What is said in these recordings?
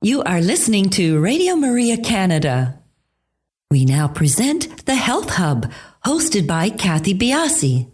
You are listening to Radio Maria Canada. We now present the Health Hub, hosted by Kathy Biasi.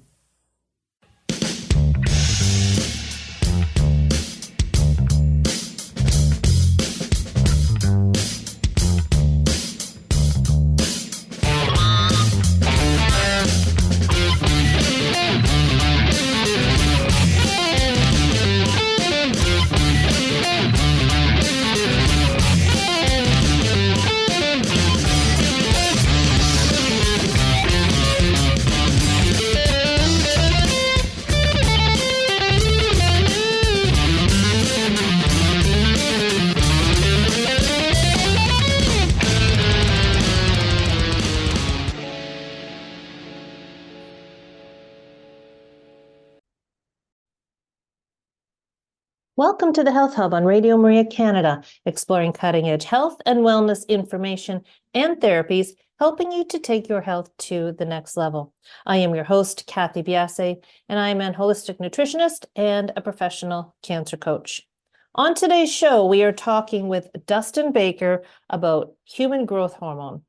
Welcome to the Health Hub on Radio Maria Canada, exploring cutting-edge health and wellness information and therapies, helping you to take your health to the next level. I am your host, Kathy Biasi, and I am an holistic nutritionist and a professional cancer coach. On today's show, we are talking with Dustin Baker about human growth hormone.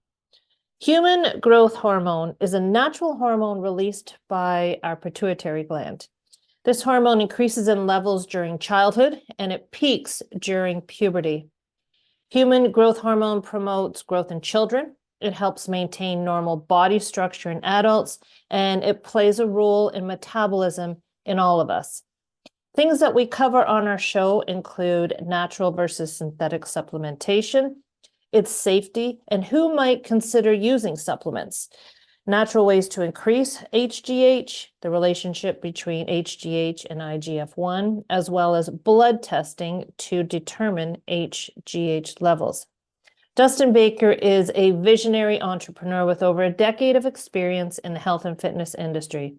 Human growth hormone is a natural hormone released by our pituitary gland. This hormone increases in levels during childhood and it peaks during puberty. Human growth hormone promotes growth in children. It helps maintain normal body structure in adults, and it plays a role in metabolism in all of us. Things that we cover on our show include natural versus synthetic supplementation, its safety, and who might consider using supplements. Natural ways to increase HGH, the relationship between HGH and IGF-1, as well as blood testing to determine HGH levels. Dustin Baker is a visionary entrepreneur with over a decade of experience in the health and fitness industry.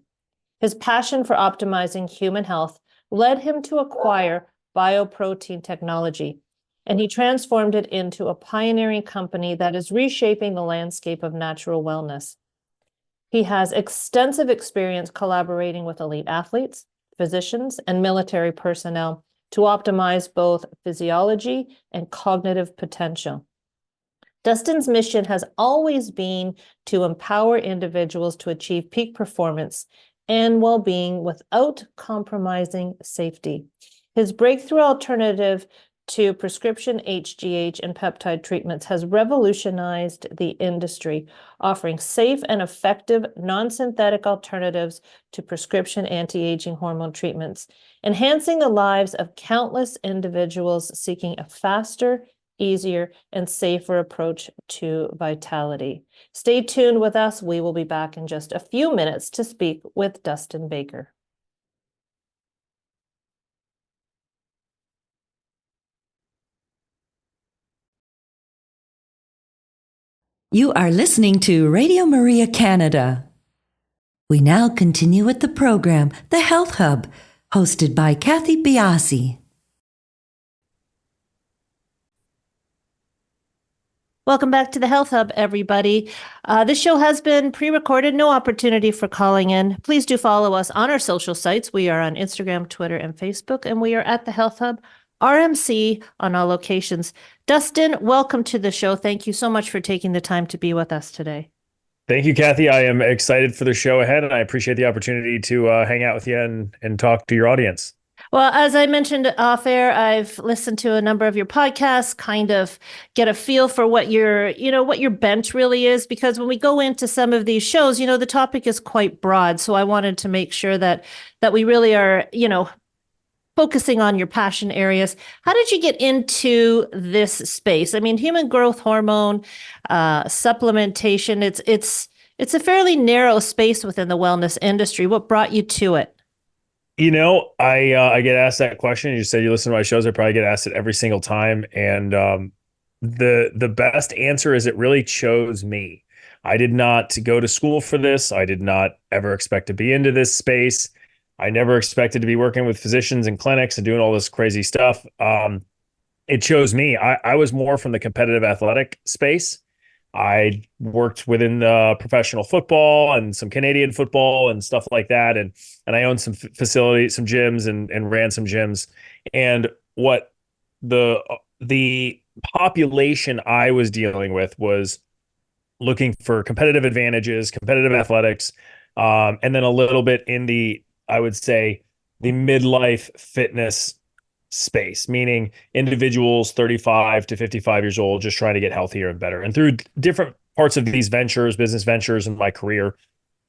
His passion for optimizing human health led him to acquire BioProtein Technology, and he transformed it into a pioneering company that is reshaping the landscape of natural wellness. He has extensive experience collaborating with elite athletes, physicians, and military personnel to optimize both physiology and cognitive potential. Dustin's mission has always been to empower individuals to achieve peak performance and well-being without compromising safety. His breakthrough alternative to prescription HGH and peptide treatments has revolutionized the industry, offering safe and effective non-synthetic alternatives to prescription anti-aging hormone treatments, enhancing the lives of countless individuals seeking a faster, easier, and safer approach to vitality. Stay tuned with us. We will be back in just a few minutes to speak with Dustin Baker. You are listening to Radio Maria Canada. We now continue with the program, The Health Hub, hosted by Kathy Biasi. Welcome back to the Health Hub, everybody. This show has been pre-recorded, no opportunity for calling in. Please do follow us on our social sites. We are on Instagram, Twitter, and Facebook, and we are at the Health Hub RMC on all locations. Dustin, welcome to the show. Thank you so much for taking the time to be with us today. Thank you, Kathy. I am excited for the show ahead, and I appreciate the opportunity to hang out with you and talk to your audience. Well, as I mentioned off air, I've listened to a number of your podcasts, kind of get a feel for what your bent really is, because when we go into some of these shows, the topic is quite broad. So I wanted to make sure that we really are, focusing on your passion areas. How did you get into this space? I mean, human growth hormone, supplementation, it's a fairly narrow space within the wellness industry. What brought you to it? I get asked that question. You said you listen to my shows. I probably get asked it every single time. And the best answer is it really chose me. I did not go to school for this. I did not ever expect to be into this space. I never expected to be working with physicians and clinics and doing all this crazy stuff. It chose me. I was more from the competitive athletic space. I worked within the professional football and some Canadian football and stuff like that. And I owned some facilities, some gyms and ran some gyms. And what the population I was dealing with was looking for competitive advantages, competitive athletics, and then a little bit in the, I would say, the midlife fitness space, meaning individuals 35 to 55 years old just trying to get healthier and better. And through different parts of these ventures, business ventures in my career,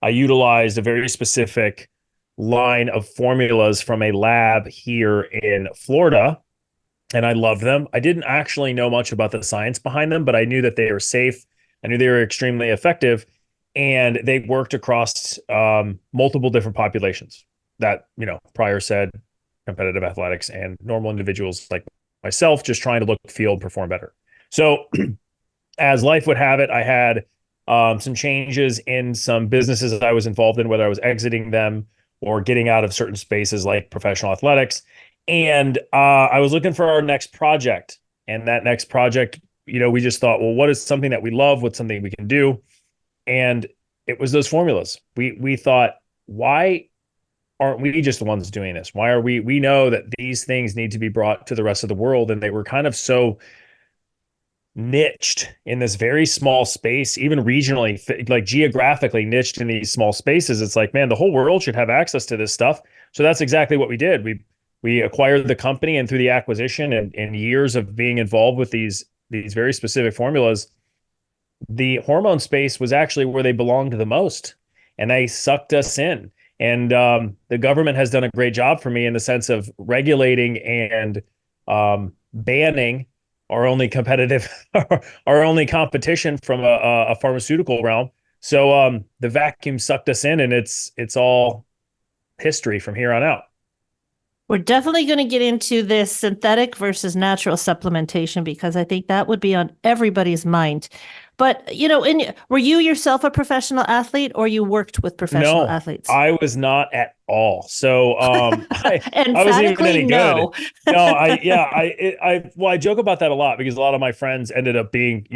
I utilized a very specific line of formulas from a lab here in Florida, and I loved them. I didn't actually know much about the science behind them, but I knew that they were safe. I knew they were extremely effective, and they worked across multiple different populations that, prior said competitive athletics and normal individuals like myself just trying to look, feel, and perform better. So as life would have it, I had some changes in some businesses that I was involved in, whether I was exiting them or getting out of certain spaces like professional athletics. And I was looking for our next project. And that next project, we just thought, well, what is something that we love? What's something we can do? And it was those formulas. We thought, why aren't we just the ones doing this? Why are we know that these things need to be brought to the rest of the world. And they were kind of so niched in this very small space, even regionally, like geographically niched in these small spaces. It's like, man, the whole world should have access to this stuff. So that's exactly what we did. We acquired the company, and through the acquisition and years of being involved with these very specific formulas, the hormone space was actually where they belonged the most, and they sucked us in. And the government has done a great job for me in the sense of regulating and banning our only competitive, our only competition from a pharmaceutical realm. So the vacuum sucked us in, and it's all history from here on out. We're definitely going to get into this synthetic versus natural supplementation, because I think that would be on everybody's mind. But, were you yourself a professional athlete, or you worked with professional athletes? I was not at all. So I wasn't even any no. good. No, I joke about that a lot because a lot of my friends ended up being,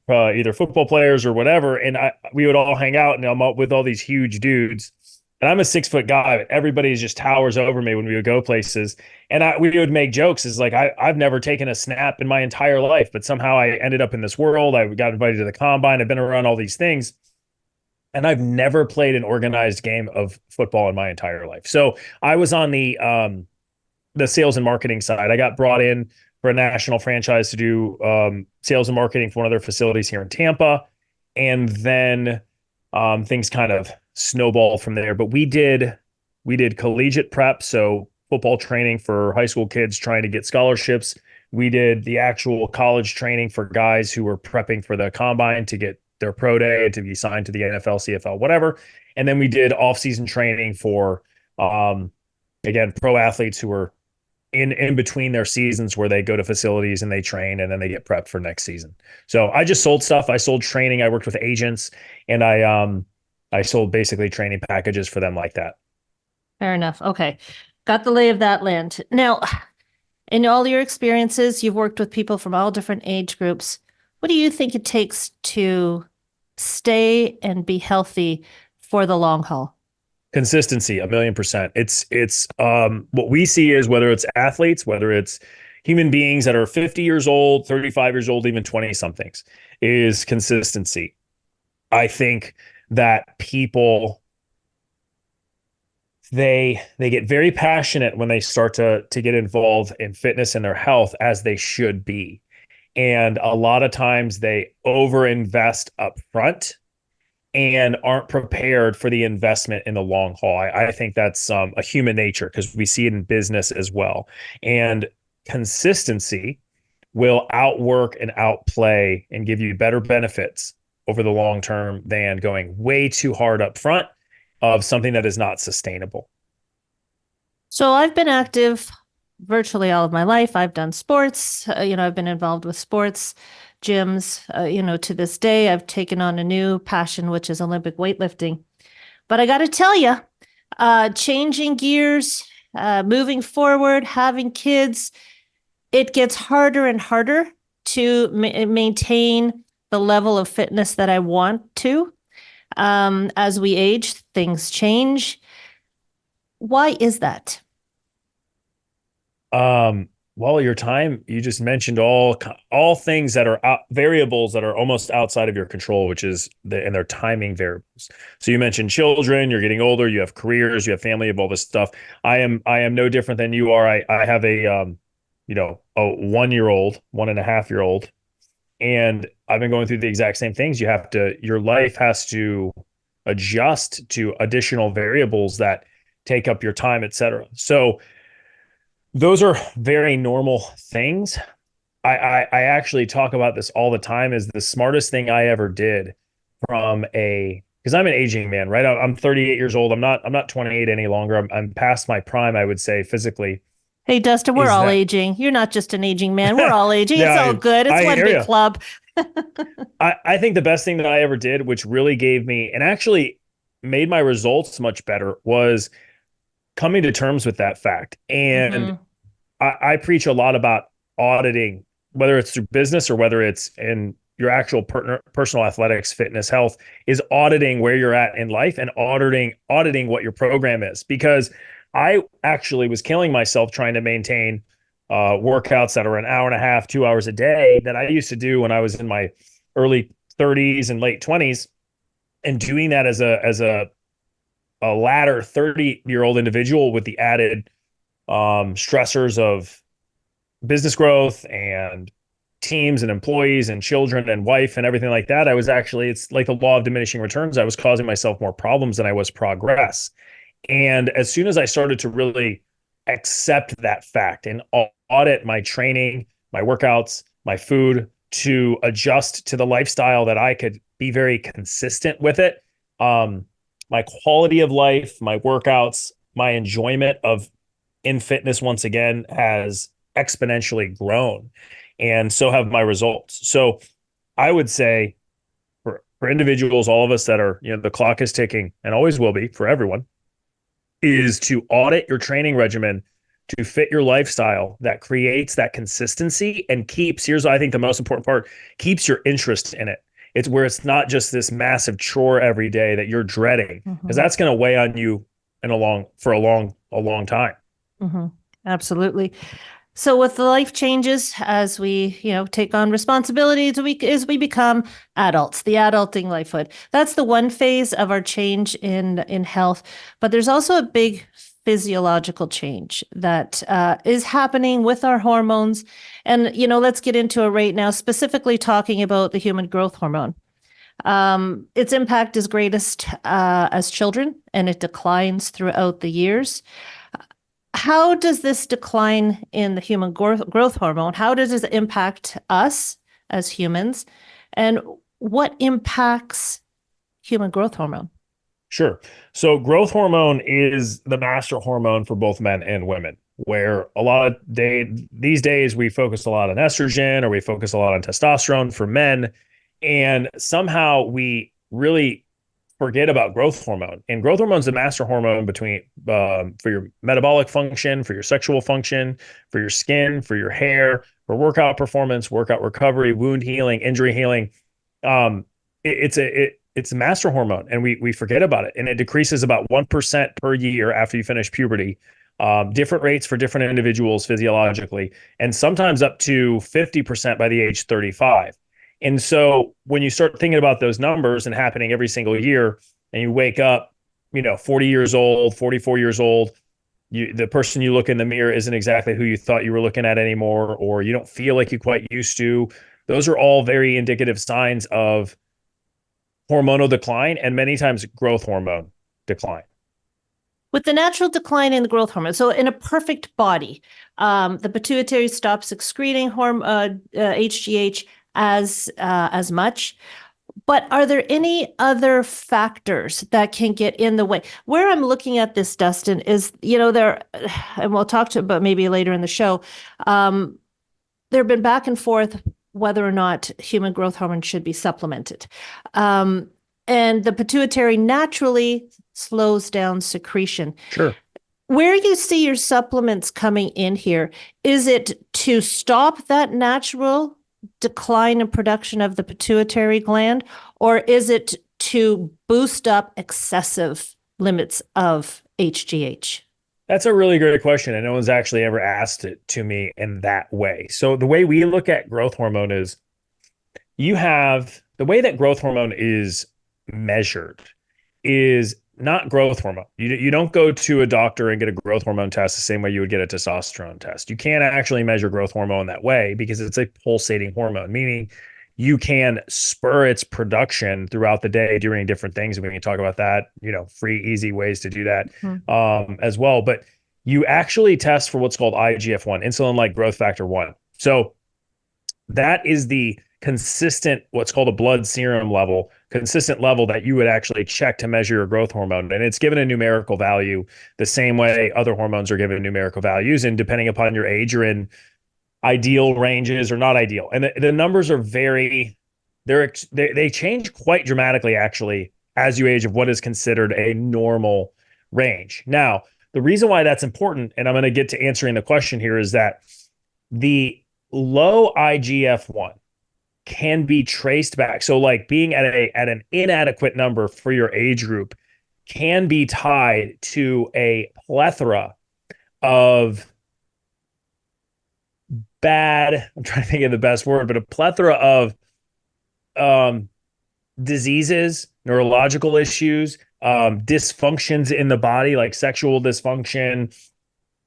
either football players or whatever. And we would all hang out, and I'm up with all these huge dudes. And I'm a 6-foot guy, but everybody just towers over me when we would go places. And we would make jokes. It's like, I've never taken a snap in my entire life, but somehow I ended up in this world. I got invited to the combine. I've been around all these things. And I've never played an organized game of football in my entire life. So I was on the sales and marketing side. I got brought in for a national franchise to do sales and marketing for one of their facilities here in Tampa. And then things kind of snowballed from there. But we did collegiate prep, so football training for high school kids trying to get scholarships. We did the actual college training for guys who were prepping for the combine to get their pro day, to be signed to the NFL, CFL, whatever. And then we did off-season training for, again, pro athletes who were in between their seasons, where they go to facilities and they train and then they get prepped for next season. So I just sold stuff. I sold training. I worked with agents, and I sold basically training packages for them like that. Fair enough. Okay. Got the lay of that land. Now, in all your experiences, you've worked with people from all different age groups. What do you think it takes to stay and be healthy for the long haul? Consistency, 1,000,000%. It's what we see is, whether it's athletes, whether it's human beings that are 50 years old, 35 years old, even 20 somethings, is consistency. I think that people, they get very passionate when they start to get involved in fitness and their health, as they should be. And a lot of times they overinvest up front and aren't prepared for the investment in the long haul. I think that's a human nature, because we see it in business as well. And consistency will outwork and outplay and give you better benefits over the long term than going way too hard up front of something that is not sustainable. So I've been active virtually all of my life. I've done sports. I've been involved with sports gyms. To this day, I've taken on a new passion, which is Olympic weightlifting. But I got to tell you, changing gears, moving forward, having kids, it gets harder and harder to maintain the level of fitness that I want to. As we age, things change. Why is that? Well, your time, you just mentioned all things that are variables that are almost outside of your control, which is and they're timing variables. So you mentioned children, you're getting older, you have careers, you have family, you have all this stuff. I am no different than you are. I have a 1 year old, 1.5 year old, and I've been going through the exact same things. Your life has to adjust to additional variables that take up your time, et cetera. So those are very normal things. I actually talk about this all the time as the smartest thing I ever did because I'm an aging man, right? I'm 38 years old. I'm not 28 any longer. I'm past my prime, I would say, physically. Hey, Dustin, we're Is all that aging. You're not just an aging man. We're all aging. Yeah, It's all good. It's I one hear big you. club. I think the best thing that I ever did, which really gave me and actually made my results much better, was coming to terms with that fact. And Mhm. I preach a lot about auditing, whether it's through business or whether it's in your actual personal athletics, fitness, health, is auditing where you're at in life and auditing what your program is. Because I actually was killing myself trying to maintain workouts that are an hour and a half, 2 hours a day that I used to do when I was in my early 30s and late 20s, and doing that as a latter 30-year-old individual with the added stressors of business growth and teams and employees and children and wife and everything like that. It's like the law of diminishing returns. I was causing myself more problems than I was progress. And as soon as I started to really accept that fact and audit my training, my workouts, my food to adjust to the lifestyle that I could be very consistent with it, my quality of life, my workouts, my enjoyment of in fitness once again has exponentially grown, and so have my results. So I would say for individuals, all of us that are, the clock is ticking and always will be for everyone, is to audit your training regimen to fit your lifestyle that creates that consistency and here's I think the most important part, keeps your interest in it. It's where it's not just this massive chore every day that you're dreading, because Mhm. that's going to weigh on you for a long time. Mhm. Absolutely. So with the life changes as we, take on responsibilities, as we become adults, the adulting lifehood. That's the one phase of our change in health. But there's also a big physiological change that is happening with our hormones. And, let's get into it right now, specifically talking about the human growth hormone. Its impact is greatest as children, and it declines throughout the years. How does this decline in the human growth hormone, how does it impact us as humans? And what impacts human growth hormone? Sure. So growth hormone is the master hormone for both men and women, where these days we focus a lot on estrogen or we focus a lot on testosterone for men. And somehow we really forget about growth hormone. And growth hormone is the master hormone for your metabolic function, for your sexual function, for your skin, for your hair, for workout performance, workout recovery, wound healing, injury healing. Um, it's a master hormone, and we forget about it, and it decreases about 1% per year after you finish puberty. Different rates for different individuals physiologically, and sometimes up to 50% by the age 35. And so when you start thinking about those numbers and happening every single year, and you wake up, 40 years old, 44 years old, the person you look in the mirror isn't exactly who you thought you were looking at anymore, or you don't feel like you quite used to. Those are all very indicative signs of hormonal decline and many times growth hormone decline. With the natural decline in the growth hormone, so in a perfect body, the pituitary stops excreting HGH as much. But are there any other factors that can get in the way? Where I'm looking at this, Dustin, is, there, and we'll talk to about maybe later in the show. There have been back and forth whether or not human growth hormone should be supplemented. And the pituitary naturally slows down secretion. Sure. Where you see your supplements coming in here, is it to stop that natural decline in production of the pituitary gland, or is it to boost up excessive limits of HGH? That's a really great question, and no one's actually ever asked it to me in that way. So the way we look at growth hormone is you have the way that growth hormone is measured is not growth hormone. You don't go to a doctor and get a growth hormone test the same way you would get a testosterone test. You can't actually measure growth hormone that way because it's a pulsating hormone, meaning you can spur its production throughout the day during different things. We can talk about that, free, easy ways to do that as well. But you actually test for what's called IGF-1, insulin-like growth factor 1. So that is the consistent, what's called a blood serum level, consistent level that you would actually check to measure your growth hormone. And it's given a numerical value the same way other hormones are given numerical values. And depending upon your age, you're in ideal ranges or not ideal. And the numbers are they change quite dramatically, actually, as you age of what is considered a normal range. Now, the reason why that's important, and I'm going to get to answering the question here, is that the low IGF-1 can be traced back. So like being at an inadequate number for your age group can be tied to a plethora of I'm trying to think of the best word, but a plethora of diseases, neurological issues, dysfunctions in the body, like sexual dysfunction,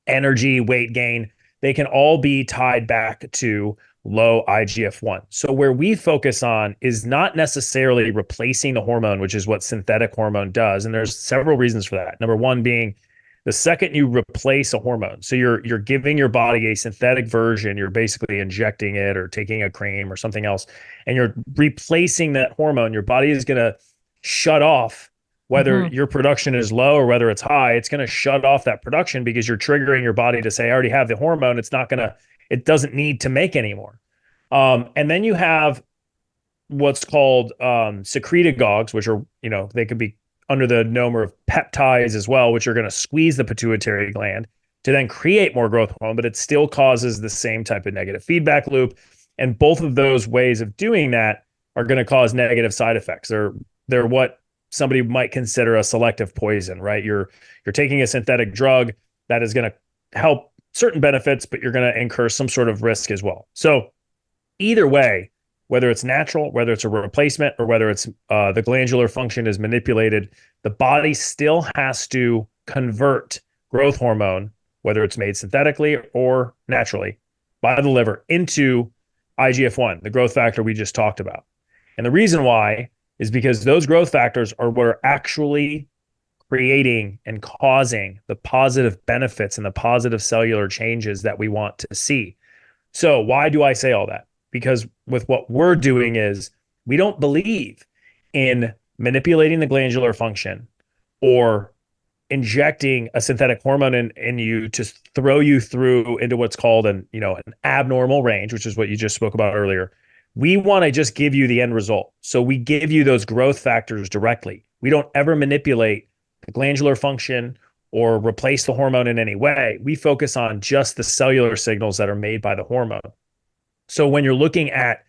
energy, weight gain. They can all be tied back to low IGF-1. So where we focus on is not necessarily replacing the hormone, which is what synthetic hormone does. And there's several reasons for that. Number one being the second you replace a hormone, so you're giving your body a synthetic version, you're basically injecting it or taking a cream or something else, and you're replacing that hormone, your body is going to shut off, whether your production is low or whether it's high, it's going to shut off that production because you're triggering your body to say, I already have the hormone. It doesn't need to make anymore. And then you have what's called secretagogues, which are, they could be under the number of peptides as well, which are going to squeeze the pituitary gland to then create more growth hormone, but it still causes the same type of negative feedback loop. And both of those ways of doing that are going to cause negative side effects. They're what somebody might consider a selective poison, right? You're taking a synthetic drug that is going to help certain benefits, but you're going to incur some sort of risk as well. So either way, whether it's natural, whether it's a replacement, or whether it's the glandular function is manipulated, the body still has to convert growth hormone, whether it's made synthetically or naturally by the liver, into IGF-1, the growth factor we just talked about. And the reason why is because those growth factors are what are actually creating and causing the positive benefits and the positive cellular changes that we want to see. So why do I say all that? Because with what we're doing is we don't believe in manipulating the glandular function or injecting a synthetic hormone in you to throw you through into what's called an abnormal range, which is what you just spoke about earlier. We want to just give you the end result. So we give you those growth factors directly. We don't ever manipulate the glandular function or replace the hormone in any way. We focus on just the cellular signals that are made by the hormone. So when you're looking at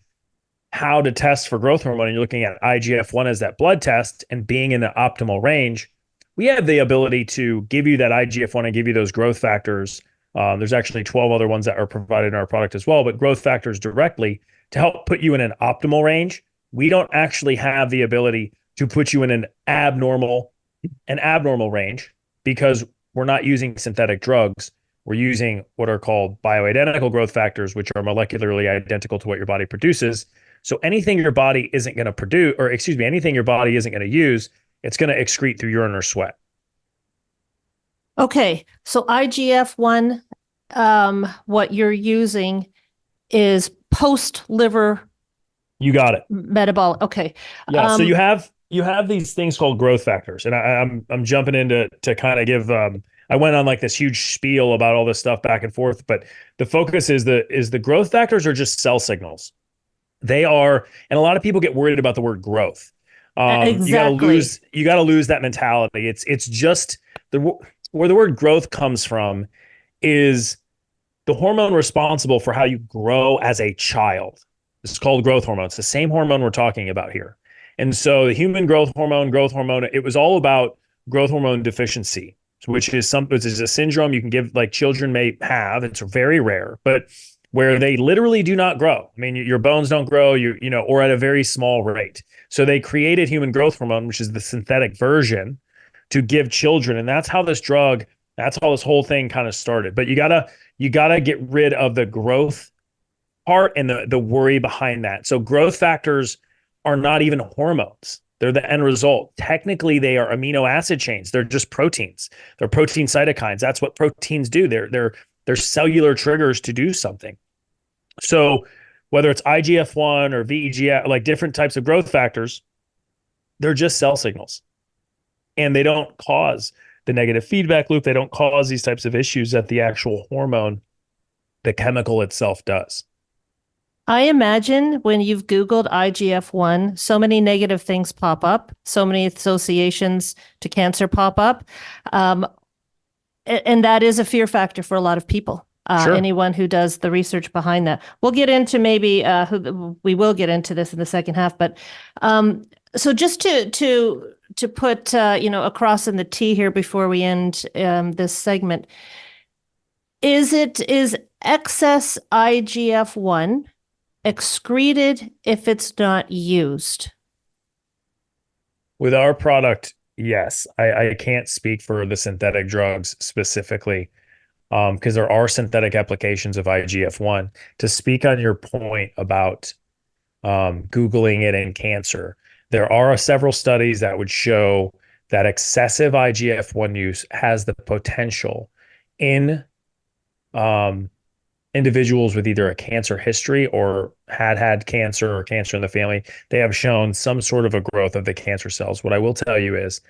how to test for growth hormone and you're looking at IGF-1 as that blood test and being in the optimal range, we have the ability to give you that IGF-1 and give you those growth factors. There's actually 12 other ones that are provided in our product as well, but growth factors directly to help put you in an optimal range. We don't actually have the ability to put you in an abnormal range because we're not using synthetic drugs. We're using what are called bioidentical growth factors, which are molecularly identical to what your body produces. So anything your body isn't going to produce, anything your body isn't going to use, it's going to excrete through urine or sweat. Okay. So IGF-1, what you're using is post-liver. You got it. Metabolic. Okay. Yeah. So you have these things called growth factors, and I'm jumping in to kind of give. I went on like this huge spiel about all this stuff back and forth, but the focus is the growth factors are just cell signals. They are, and a lot of people get worried about the word growth. Exactly. You got to lose that mentality. It's just where the word growth comes from is the hormone responsible for how you grow as a child. It's called growth hormone. It's the same hormone we're talking about here. And so the human growth hormone, it was all about growth hormone deficiency. which is a syndrome you can give, like children may have. It's very rare, but where they literally do not grow. I mean, your bones don't grow, or at a very small rate. So they created human growth hormone, which is the synthetic version, to give children. And that's how this whole thing kind of started. But you gotta get rid of the growth part and the worry behind that. So growth factors are not even hormones. They're the end result. Technically, they are amino acid chains. They're just proteins. They're protein cytokines. That's what proteins do. They're cellular triggers to do something. So whether it's IGF-1 or VEGF, like different types of growth factors, they're just cell signals. And they don't cause the negative feedback loop. They don't cause these types of issues that the actual hormone, the chemical itself, does. I imagine when you've Googled IGF-1, so many negative things pop up, so many associations to cancer pop up. And that is a fear factor for a lot of people. Sure. Anyone who does the research behind that. We'll get into we will get into this in the second half. But so just to put a cross in the T here before we end this segment, is excess IGF-1 excreted if it's not used? With our product, yes. I can't speak for the synthetic drugs specifically, because there are synthetic applications of IGF-1. To speak on your point about Googling it in cancer, there are several studies that would show that excessive IGF-1 use has the potential in individuals with either a cancer history or had cancer or cancer in the family. They have shown some sort of a growth of the cancer cells. What I will tell you is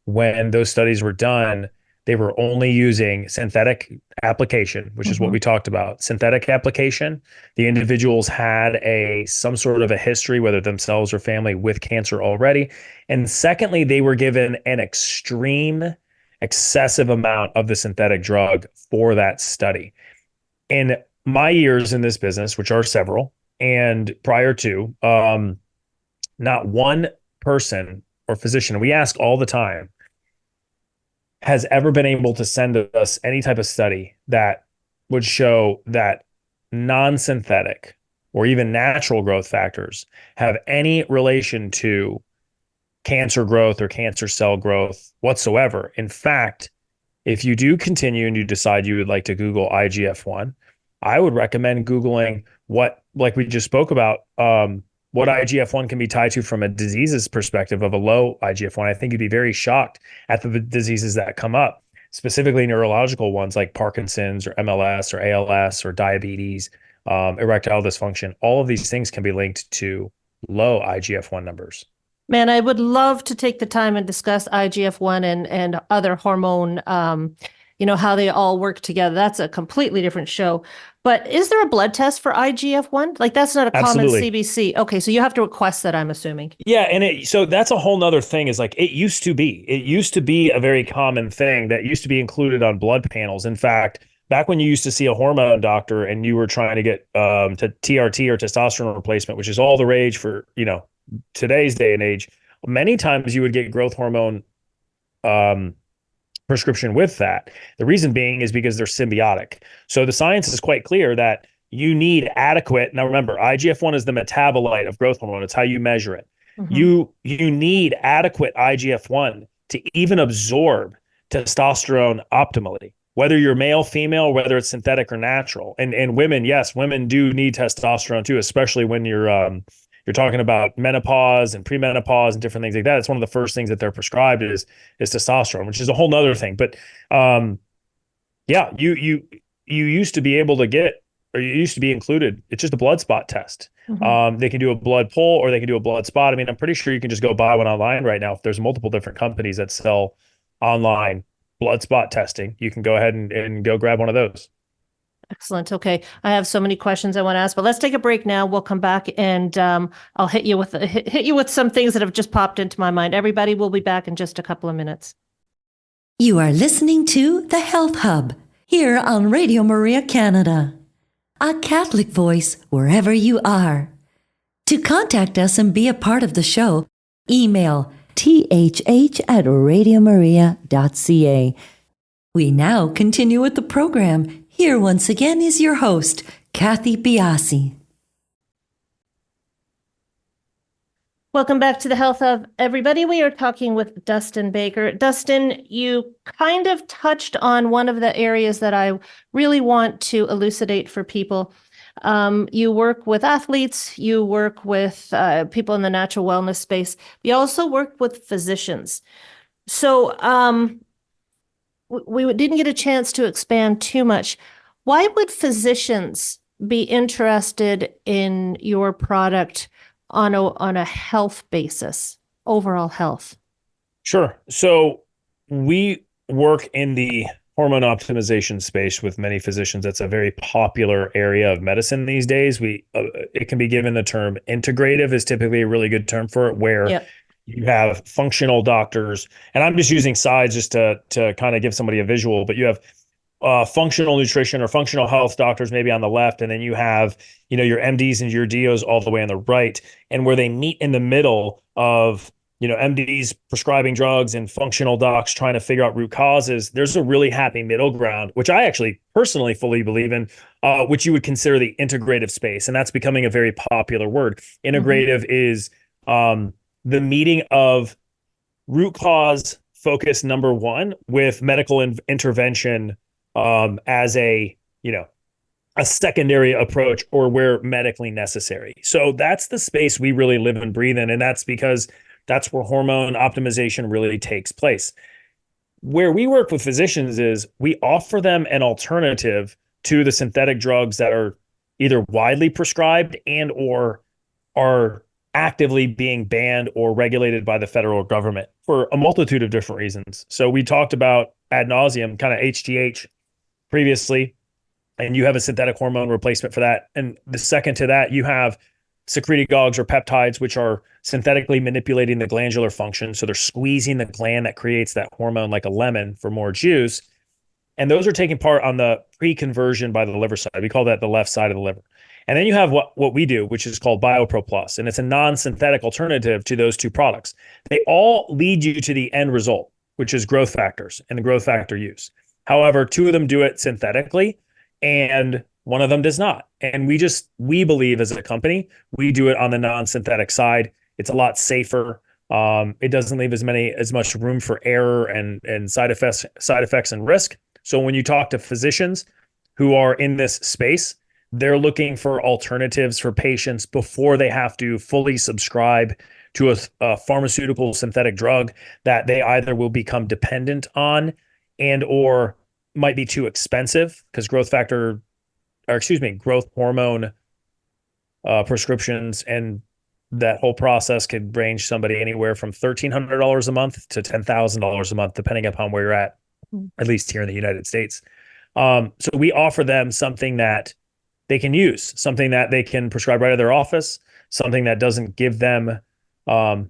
when those studies were done, they were only using synthetic application, which is what we talked about. Synthetic application, the individuals had some sort of a history, whether themselves or family, with cancer already. And secondly, they were given an excessive amount of the synthetic drug for that study. In my years in this business, which are several, and prior to, not one person or physician, we ask all the time, has ever been able to send us any type of study that would show that non-synthetic or even natural growth factors have any relation to cancer growth or cancer cell growth whatsoever. In fact, if you do continue and you decide you would like to Google IGF-1, I would recommend Googling like we just spoke about, what IGF-1 can be tied to from a diseases perspective of a low IGF-1. I think you'd be very shocked at the diseases that come up, specifically neurological ones like Parkinson's or MLS or ALS or diabetes, erectile dysfunction. All of these things can be linked to low IGF-1 numbers. Man, I would love to take the time and discuss IGF-1 and other hormone, how they all work together. That's a completely different show. But is there a blood test for IGF-1? Like that's not a common CBC. Okay, so you have to request that, I'm assuming. Yeah, and so that's a whole nother thing is like it used to be a very common thing that used to be included on blood panels. In fact, back when you used to see a hormone doctor and you were trying to get to TRT or testosterone replacement, which is all the rage for, today's day and age, many times you would get growth hormone prescription with that. The reason being is because they're symbiotic. So the science is quite clear that you need adequate. Now remember, IGF-1 is the metabolite of growth hormone. It's how you measure it. You need adequate IGF-1 to even absorb testosterone optimally, whether you're male, female, whether it's synthetic or natural. And women, yes, women do need testosterone too, especially when you're talking about menopause and premenopause and different things like that. It's one of the first things that they're prescribed is testosterone, which is a whole nother thing. But you used to be able to get, or you used to be included. It's just a blood spot test. They can do a blood pull or they can do a blood spot. I mean, I'm pretty sure you can just go buy one online right now. If there's multiple different companies that sell online blood spot testing, you can go ahead and go grab one of those. Excellent. Okay. I have so many questions I want to ask, but let's take a break now. We'll come back and I'll hit you with some things that have just popped into my mind. Everybody, we'll be back in just a couple of minutes. You are listening to The Health Hub here on Radio Maria Canada, a Catholic voice wherever you are. To contact us and be a part of the show, email thh@radiomaria.ca. We now continue with the program. Here once again is your host, Kathy Biasi. Welcome back to the Health Hub, everybody. We are talking with Dustin Baker. Dustin, you kind of touched on one of the areas that I really want to elucidate for people. You work with athletes, you work with people in the natural wellness space. You also work with physicians. So we didn't get a chance to expand too much. Why would physicians be interested in your product on a health basis, overall health? Sure. So we work in the hormone optimization space with many physicians. That's a very popular area of medicine these days. It can be given the term integrative is typically a really good term for it, where Yep. you have functional doctors, and I'm just using sides just to kind of give somebody a visual, but you have functional nutrition or functional health doctors maybe on the left, and then you have your MDs and your DOs all the way on the right, and where they meet in the middle of MDs prescribing drugs and functional docs trying to figure out root causes. There's a really happy middle ground, which I actually personally fully believe in, which you would consider the integrative space, and that's becoming a very popular word. Integrative is the meeting of root cause focus number one with medical intervention as a secondary approach, or where medically necessary. So that's the space we really live and breathe in. And that's because that's where hormone optimization really takes place. Where we work with physicians is we offer them an alternative to the synthetic drugs that are either widely prescribed and or are actively being banned or regulated by the federal government for a multitude of different reasons. So we talked about ad nauseum kind of HGH previously, and you have a synthetic hormone replacement for that. And the second to that, you have secretagogues or peptides, which are synthetically manipulating the glandular function. So they're squeezing the gland that creates that hormone like a lemon for more juice. And those are taking part on the pre-conversion by the liver side. We call that the left side of the liver. And then you have what we do, which is called BioPro Plus, and it's a non-synthetic alternative to those two products. They all lead you to the end result, which is growth factors and the growth factor use. However, two of them do it synthetically, and one of them does not. And we believe as a company, we do it on the non-synthetic side. It's a lot safer. It doesn't leave as much room for error and side effects and risk. So when you talk to physicians who are in this space, they're looking for alternatives for patients before they have to fully subscribe to a pharmaceutical synthetic drug that they either will become dependent on and or might be too expensive, because growth hormone prescriptions and that whole process could range somebody anywhere from $1,300 a month to $10,000 a month, depending upon where you're at least here in the United States. So we offer them something that they can use, something that they can prescribe right at their office, something that doesn't give them, as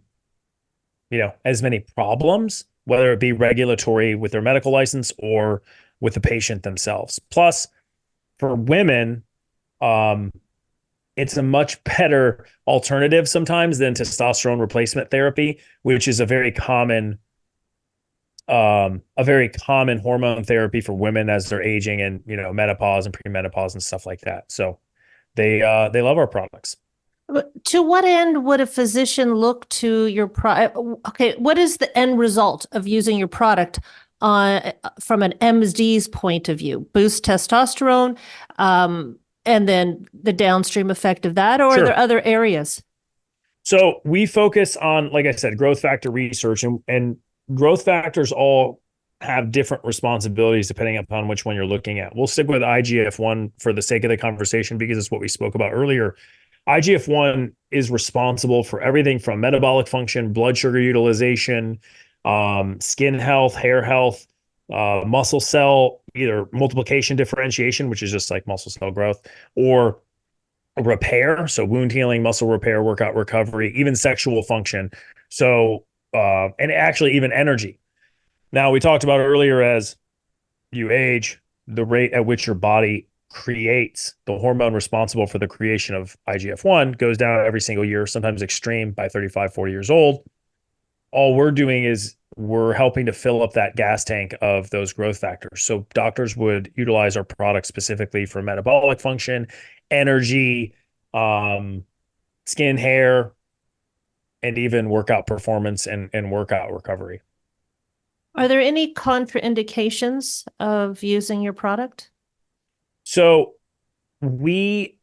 many problems, whether it be regulatory with their medical license or with the patient themselves. Plus, for women, it's a much better alternative sometimes than testosterone replacement therapy, which is a very common hormone therapy for women as they're aging and menopause and premenopause and stuff like that. So they love our products. To what end would a physician look to your product? Okay, what is the end result of using your product from an MD's point of view? Boost testosterone, and then the downstream effect of that, or Sure. are there other areas? So we focus on, like I said, growth factor research, and growth factors all have different responsibilities depending upon which one you're looking at. We'll stick with IGF-1 for the sake of the conversation because it's what we spoke about earlier. IGF-1 is responsible for everything from metabolic function, blood sugar utilization, skin health, hair health, muscle cell, either multiplication differentiation, which is just like muscle cell growth, or repair. So wound healing, muscle repair, workout recovery, even sexual function. So, and actually even energy. Now, we talked about earlier, as you age, the rate at which your body creates the hormone responsible for the creation of IGF-1 goes down every single year, sometimes extreme by 35, 40 years old. All we're doing is we're helping to fill up that gas tank of those growth factors. So doctors would utilize our product specifically for metabolic function, energy, skin, hair, and even workout performance and workout recovery. Are there any contraindications of using your product? So we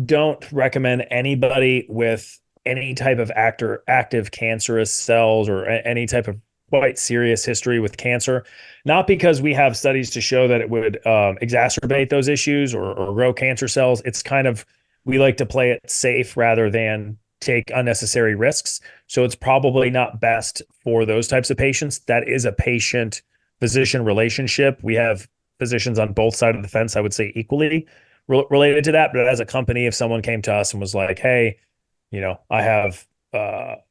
don't recommend anybody with any type of active cancerous cells or any type of quite serious history with cancer, not because we have studies to show that it would exacerbate those issues or grow cancer cells. It's kind of, we like to play it safe rather than take unnecessary risks. So it's probably not best for those types of patients. That is a patient physician relationship. We have physicians on both sides of the fence, I would say equally related to that. But as a company, if someone came to us and was like, hey, I have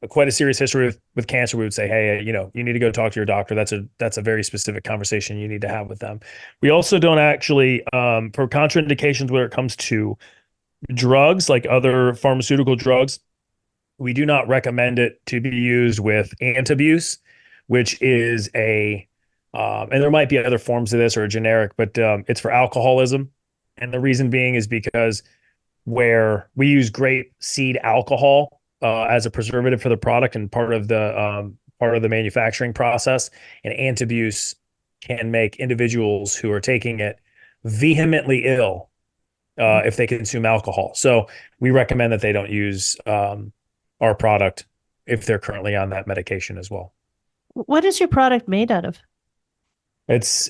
quite a serious history with cancer, we would say, hey, you need to go talk to your doctor. That's a very specific conversation you need to have with them. We also don't actually, for contraindications when it comes to drugs, like other pharmaceutical drugs, we do not recommend it to be used with antabuse, which is and there might be other forms of this or a generic, but it's for alcoholism. And the reason being is because where we use grape seed alcohol as a preservative for the product and part of the manufacturing process, and antabuse can make individuals who are taking it vehemently ill if they consume alcohol. So we recommend that they don't use our product if they're currently on that medication as well. What is your product made out of? It's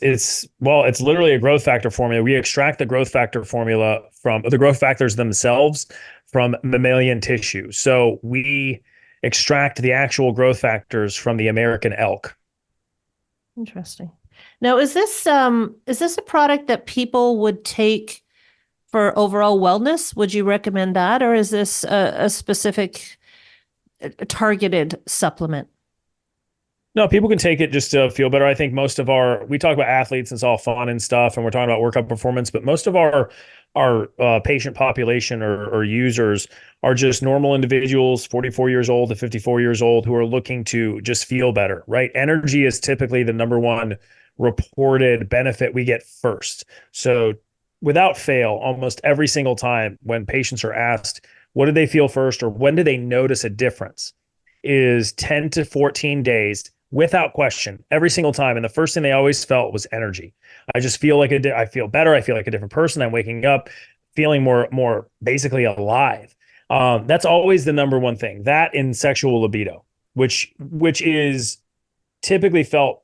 literally a growth factor formula. We extract the growth factor formula from the growth factors themselves from mammalian tissue. So we extract the actual growth factors from the American elk. Interesting. Now, is this a product that people would take for overall wellness? Would you recommend that, or is this a specific targeted supplement? No, people can take it just to feel better. I think we talk about athletes and it's all fun and stuff, and we're talking about workout performance, but most of our patient population or users are just normal individuals, 44 years old to 54 years old, who are looking to just feel better, right? Energy is typically the number one reported benefit we get first. So without fail, almost every single time when patients are asked, what did they feel first, or when do they notice a difference, is 10 to 14 days without question, every single time. And the first thing they always felt was energy. I just feel like I feel better. I feel like a different person. I'm waking up feeling more basically alive. That's always the number one thing. That in sexual libido, which is typically felt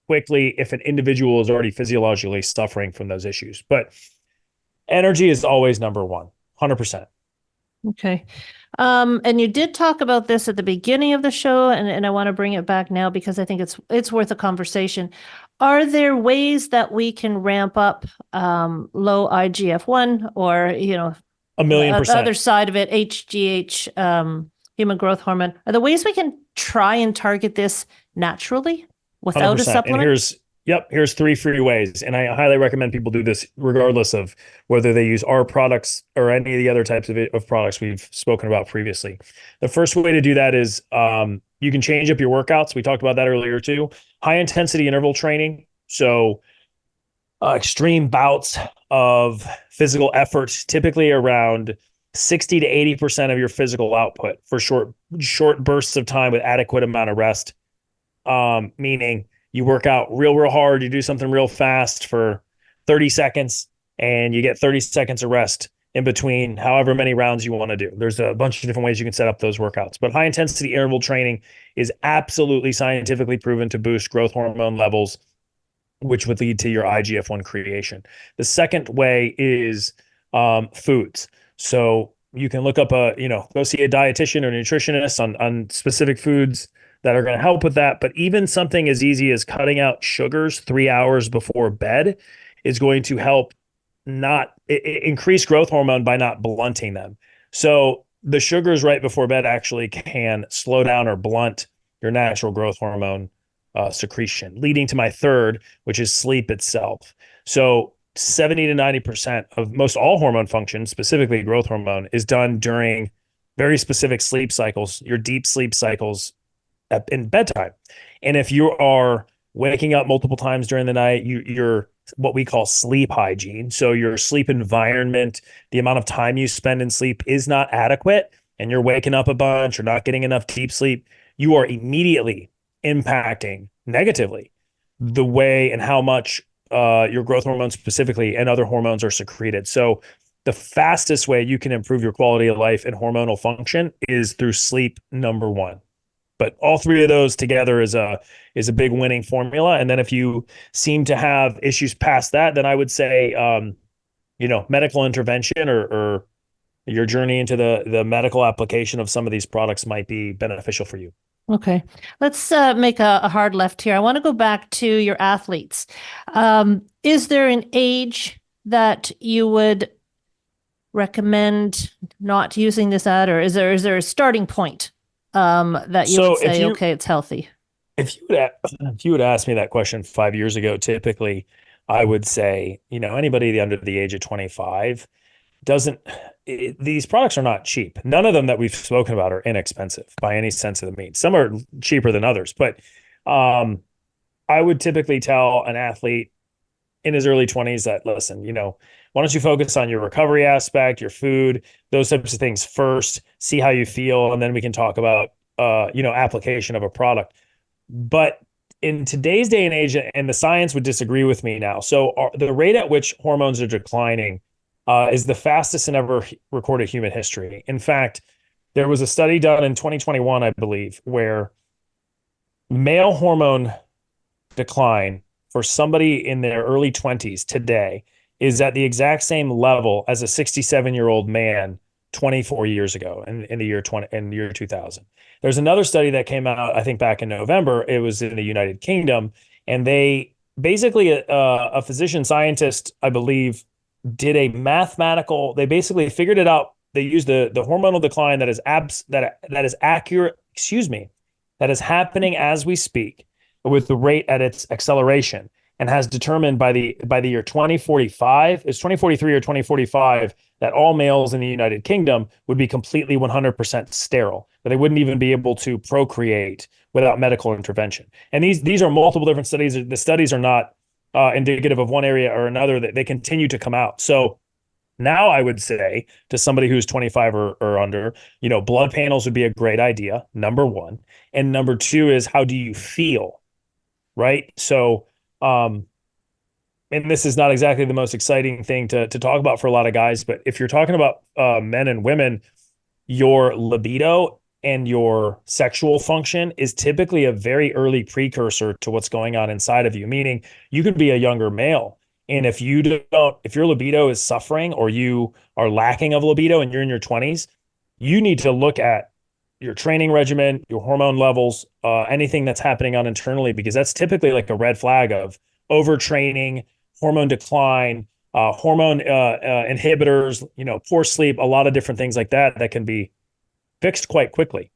quickly if an individual is already physiologically suffering from those issues. But energy is always number one, 100%. Okay. And you did talk about this at the beginning of the show, and I want to bring it back now because I think it's worth a conversation. Are there ways that we can ramp up low IGF-1 or, 1,000,000%. the other side of it, HGH, human growth hormone? Are there ways we can try and target this naturally without 100%. a supplement? And here's 3 free ways. And I highly recommend people do this regardless of whether they use our products or any of the other types of products we've spoken about previously. The first way to do that is you can change up your workouts. We talked about that earlier too. High intensity interval training. So extreme bouts of physical effort, typically around 60 to 80% of your physical output for short bursts of time with adequate amount of rest. Meaning you work out real hard, you do something real fast for 30 seconds, and you get 30 seconds of rest in between however many rounds you want to do. There's a bunch of different ways you can set up those workouts. But high intensity interval training is absolutely scientifically proven to boost growth hormone levels, which would lead to your IGF-1 creation. The second way is foods. So you can look up go see a dietitian or nutritionist on specific foods that are going to help with that. But even something as easy as cutting out sugars 3 hours before bed is going to help increase growth hormone by not blunting them. So the sugars right before bed actually can slow down or blunt your natural growth hormone secretion, leading to my third, which is sleep itself. So 70 to 90% of most all hormone function, specifically growth hormone, is done during very specific sleep cycles, your deep sleep cycles in bedtime. And if you are waking up multiple times during the night, you're what we call sleep hygiene. So your sleep environment, the amount of time you spend in sleep is not adequate, and you're waking up a bunch or not getting enough deep sleep, you are immediately impacting negatively the way and how much your growth hormone specifically and other hormones are secreted. So the fastest way you can improve your quality of life and hormonal function is through sleep, number one. But all three of those together is a big winning formula. And then if you seem to have issues past that, then I would say medical intervention or your journey into the medical application of some of these products might be beneficial for you. Okay. Let's make a hard left here. I want to go back to your athletes. Is there an age that you would recommend not using this at, or is there a starting point that you would say, okay, it's healthy? If you would ask me that question 5 years ago, typically I would say, anybody under the age of 25 these products are not cheap. None of them that we've spoken about are inexpensive by any sense of the means. Some are cheaper than others, but I would typically tell an athlete in his early 20s that, listen, why don't you focus on your recovery aspect, your food, those types of things first, see how you feel, and then we can talk about, application of a product. But in today's day and age, and the science would disagree with me now, so the rate at which hormones are declining is the fastest in ever recorded human history. In fact, there was a study done in 2021, I believe, where male hormone decline for somebody in their early 20s today is at the exact same level as a 67-year-old man 24 years ago in the year 2000. There's another study that came out, I think back in November. It was in the United Kingdom, and they basically a physician scientist, I believe, did a mathematical. They basically figured it out. They used the hormonal decline that is accurate. That is happening as we speak, with the rate at its acceleration, and has determined by the year 2045, it's 2043 or 2045, that all males in the United Kingdom would be completely 100% sterile, that they wouldn't even be able to procreate without medical intervention. And these are multiple different studies. The studies are not indicative of one area or another, that they continue to come out. So now I would say to somebody who's 25 or under, blood panels would be a great idea, number one. And number two is, how do you feel? Right. So, and this is not exactly the most exciting thing to talk about for a lot of guys, but if you're talking about men and women, your libido and your sexual function is typically a very early precursor to what's going on inside of you. Meaning, you could be a younger male, and if your libido is suffering, or you are lacking of libido and you're in your 20s, you need to look at your training regimen, your hormone levels, anything that's happening on internally, because that's typically like a red flag of overtraining, hormone decline, hormone inhibitors, poor sleep, a lot of different things like that can be fixed quite quickly.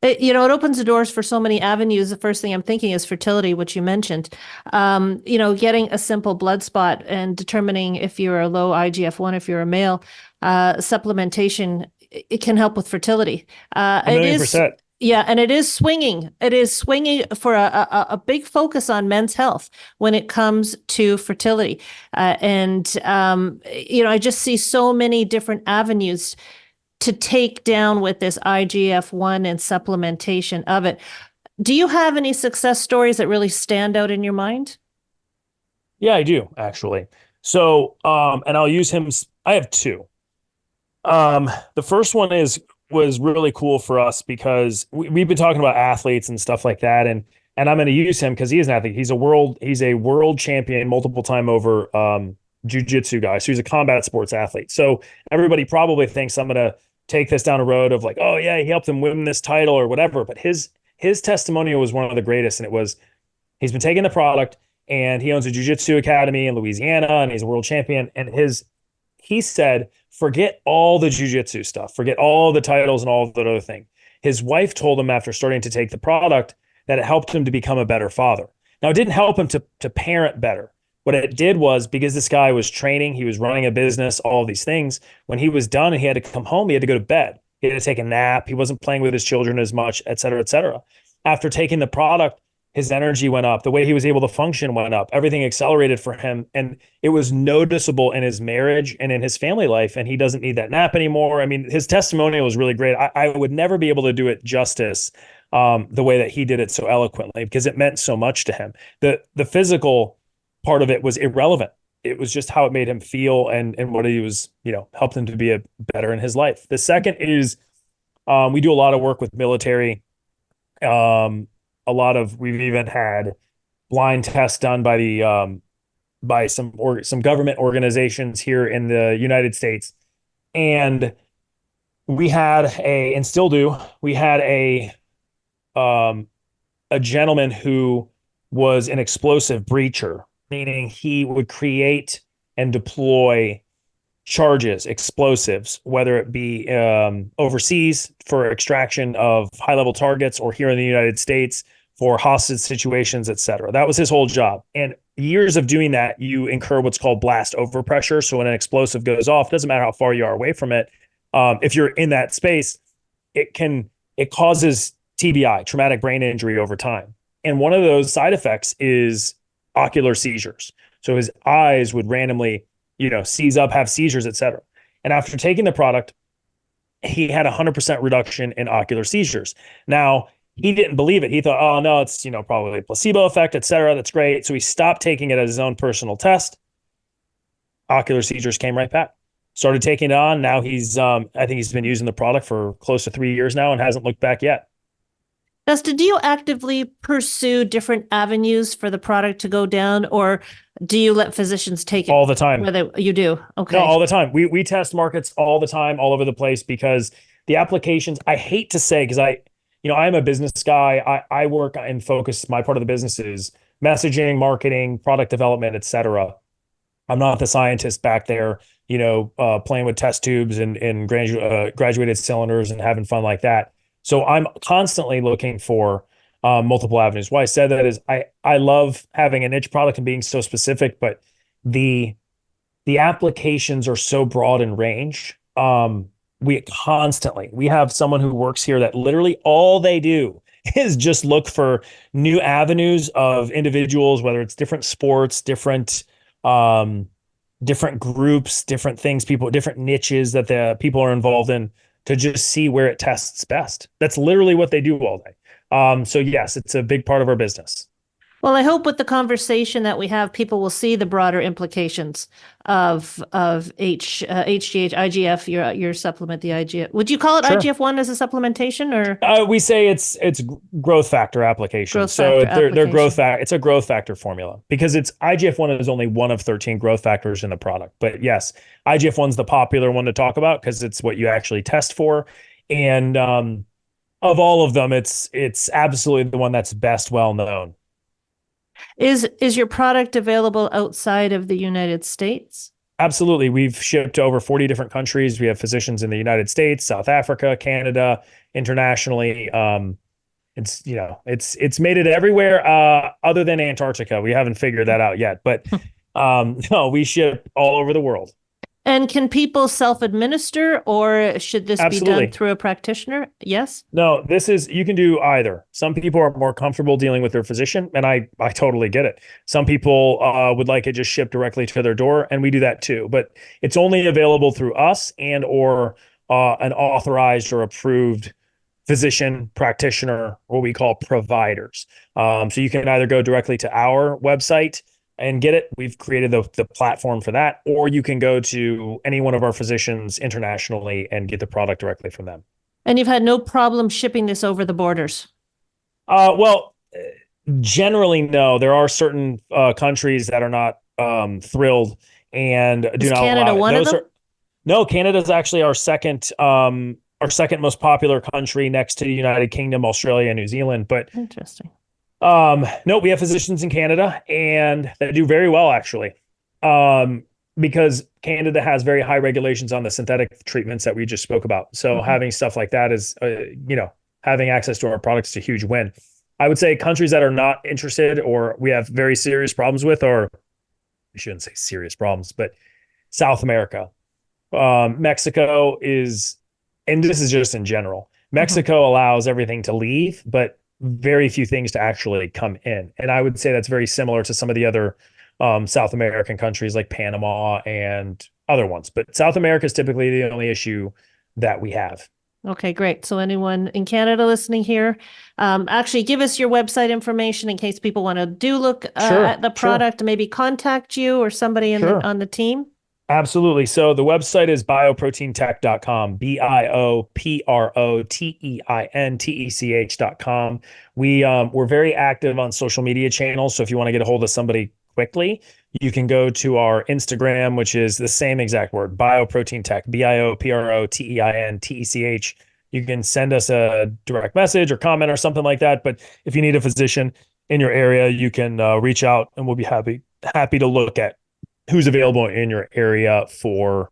It opens the doors for so many avenues. The first thing I'm thinking is fertility, which you mentioned. Getting a simple blood spot and determining if you're a low IGF-1, if you're a male, supplementation, it can help with fertility. 1,000,000%. Yeah, and it is swinging. It is swinging for a big focus on men's health when it comes to fertility. I just see so many different avenues to take down with this IGF-1 and supplementation of it. Do you have any success stories that really stand out in your mind? Yeah, I do, actually. So, and I'll use him. I have two. The first one was really cool for us because we've been talking about athletes and stuff like that. And I'm going to use him because he is an athlete. He's a world champion, multiple time over, jiu-jitsu guy. So he's a combat sports athlete. So everybody probably thinks I'm going to take this down a road of like, oh yeah, he helped him win this title or whatever. But his testimonial was one of the greatest. And it was, he's been taking the product, and he owns a jiu-jitsu academy in Louisiana, and he's a world champion. And he said, forget all the jiu-jitsu stuff, forget all the titles and all that other thing. His wife told him after starting to take the product that it helped him to become a better father. Now, it didn't help him to parent better. What it did was, because this guy was training, he was running a business, all these things, when he was done and he had to come home, he had to go to bed. He had to take a nap. He wasn't playing with his children as much, et cetera, et cetera. after taking the product, his energy went up, the way he was able to function went up, everything accelerated for him. And it was noticeable in his marriage and in his family life. And he doesn't need that nap anymore. I mean, his testimonial was really great. I would never be able to do it justice the way that he did it so eloquently, because it meant so much to him. The physical part of it was irrelevant. It was just how it made him feel and what he was, helped him to be a better in his life. The second is we do a lot of work with military. We've even had blind tests done by the by some government organizations here in the United States. And we had and still do, we had a gentleman who was an explosive breacher, meaning he would create and deploy charges, explosives, whether it be overseas for extraction of high-level targets or here in the United States for hostage situations, et cetera. That was his whole job. And years of doing that, you incur what's called blast overpressure. So when an explosive goes off, doesn't matter how far you are away from it, if you're in that space, it causes TBI, traumatic brain injury, over time. And one of those side effects is ocular seizures. So his eyes would randomly, seize up, have seizures, et cetera. And after taking the product, he had 100% reduction in ocular seizures. Now, he didn't believe it. He thought, oh, no, it's, probably a placebo effect, et cetera. That's great. So he stopped taking it as his own personal test. Ocular seizures came right back. Started taking it on. Now I think he's been using the product for close to 3 years now and hasn't looked back yet. Dustin, do you actively pursue different avenues for the product to go down, or do you let physicians take it? All the time. You do? Okay. No, all the time. We test markets all the time, all over the place, because the applications, I hate to say, because I'm a business guy. I work and focus, my part of the business is messaging, marketing, product development, et cetera. I'm not the scientist back there, playing with test tubes and graduated cylinders and having fun like that. So I'm constantly looking for multiple avenues. Why I said that is I love having a niche product and being so specific, but the applications are so broad in range. We have someone who works here that literally all they do is just look for new avenues of individuals, whether it's different sports, different groups, different things, different niches that the people are involved in, to just see where it tests best. That's literally what they do all day. So yes, it's a big part of our business. Well, I hope with the conversation that we have, people will see the broader implications of HGH, IGF, your supplement, the IGF. Would you call it Sure. IGF-1 as a supplementation, or? We say it's growth factor application. They're growth factor. It's a growth factor formula, because IGF-1 is only one of 13 growth factors in the product. But yes, IGF-1 is the popular one to talk about because it's what you actually test for. And of all of them, it's absolutely the one that's best well known. Is your product available outside of the United States? Absolutely. We've shipped to over 40 different countries. We have physicians in the United States, South Africa, Canada, internationally. It's made it everywhere other than Antarctica. We haven't figured that out yet, but no, we ship all over the world. And can people self-administer, or should this Absolutely. be done through a practitioner? Yes? No, you can do either. Some people are more comfortable dealing with their physician, and I totally get it. Some people would like it just shipped directly to their door, and we do that too. But it's only available through us and or an authorized or approved physician, practitioner, what we call providers. So you can either go directly to our website and get it. We've created the platform for that, or you can go to any one of our physicians internationally and get the product directly from them. And you've had no problem shipping this over the borders? Well, generally, no. There are certain countries that are not thrilled and do Is not Canada allow it. one of them? No, Canada is actually our second most popular country, next to the United Kingdom, Australia, and New Zealand. But Interesting. no, we have physicians in Canada, and they do very well, actually, because Canada has very high regulations on the synthetic treatments that we just spoke about. So having stuff like that is, having access to our products is a huge win. I would say countries that are not interested or we have very serious problems with, or I shouldn't say serious problems, but South America, Mexico is, and this is just in general, Mexico allows everything to leave, but very few things to actually come in. And I would say that's very similar to some of the other South American countries like Panama and other ones. But South America is typically the only issue that we have. Okay, great. So anyone in Canada listening here, actually give us your website information in case people want to look at the product, maybe contact you or somebody on the team. Absolutely. So the website is bioproteintech.com, BioProteintech.com. We're very active on social media channels. So if you want to get a hold of somebody quickly, you can go to our Instagram, which is the same exact word, BioProtein Tech, BioProteintech. You can send us a direct message or comment or something like that. But if you need a physician in your area, you can reach out and we'll be happy to look at who's available in your area for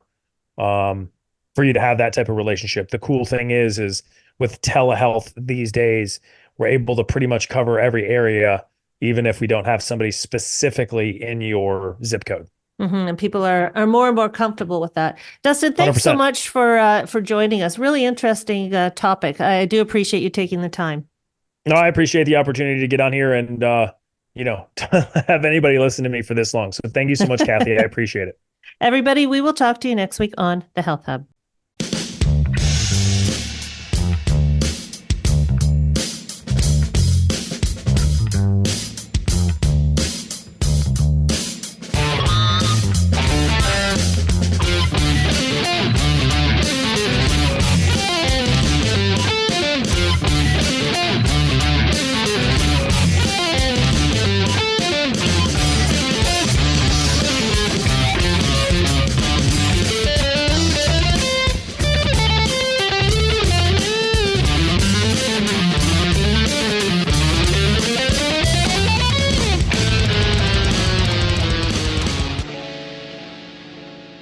you to have that type of relationship. The cool thing is with telehealth these days, we're able to pretty much cover every area, even if we don't have somebody specifically in your zip code. Mm-hmm. And people are more and more comfortable with that. Dustin, thanks 100%. so much for joining us. Really interesting topic. I do appreciate you taking the time. No, I appreciate the opportunity to get on here and have anybody listen to me for this long. So thank you so much, Kathy. I appreciate it. Everybody, we will talk to you next week on the Health Hub.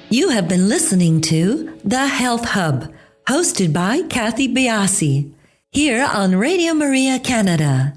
You have been listening to The Health Hub, hosted by Kathy Biasi, here on Radio Maria Canada.